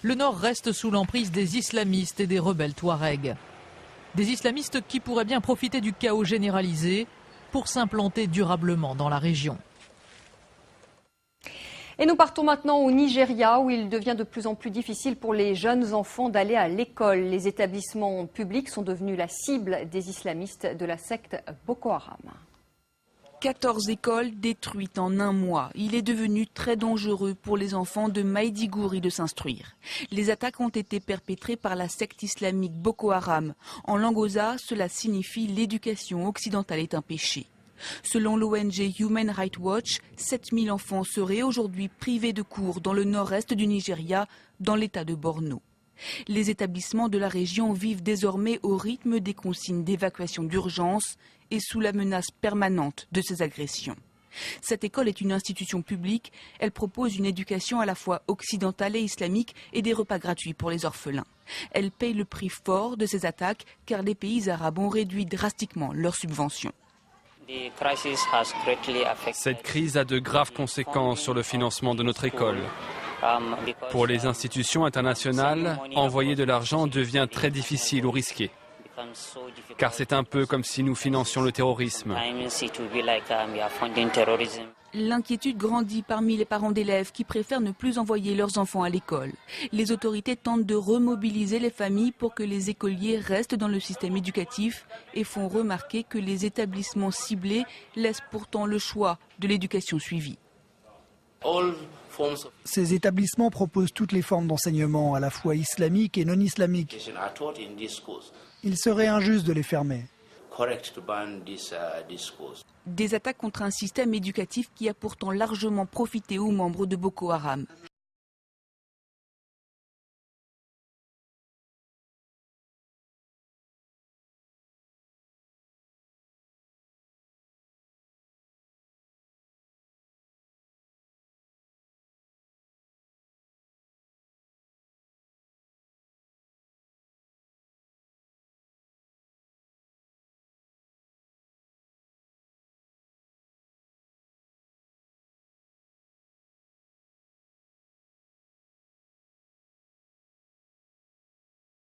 le nord reste sous l'emprise des islamistes et des rebelles touaregs. Des islamistes qui pourraient bien profiter du chaos généralisé pour s'implanter durablement dans la région. Et nous partons maintenant au Nigeria où il devient de plus en plus difficile pour les jeunes enfants d'aller à l'école. Les établissements publics sont devenus la cible des islamistes de la secte Boko Haram. 14 écoles détruites en un mois. Il est devenu très dangereux pour les enfants de Maïdigouri de s'instruire. Les attaques ont été perpétrées par la secte islamique Boko Haram. En langue Hausa, cela signifie l'éducation occidentale est un péché. Selon l'ONG Human Rights Watch, 7000 enfants seraient aujourd'hui privés de cours dans le nord-est du Nigeria, dans l'état de Borno. Les établissements de la région vivent désormais au rythme des consignes d'évacuation d'urgence et sous la menace permanente de ces agressions. Cette école est une institution publique. Elle propose une éducation à la fois occidentale et islamique et des repas gratuits pour les orphelins. Elle paye le prix fort de ces attaques car les pays arabes ont réduit drastiquement leurs subventions. Cette crise a de graves conséquences sur le financement de notre école. Pour les institutions internationales, envoyer de l'argent devient très difficile ou risqué. Car c'est un peu comme si nous financions le terrorisme. L'inquiétude grandit parmi les parents d'élèves qui préfèrent ne plus envoyer leurs enfants à l'école. Les autorités tentent de remobiliser les familles pour que les écoliers restent dans le système éducatif et font remarquer que les établissements ciblés laissent pourtant le choix de l'éducation suivie. Ces établissements proposent toutes les formes d'enseignement, à la fois islamiques et non islamiques. Il serait injuste de les fermer. Des attaques contre un système éducatif qui a pourtant largement profité aux membres de Boko Haram.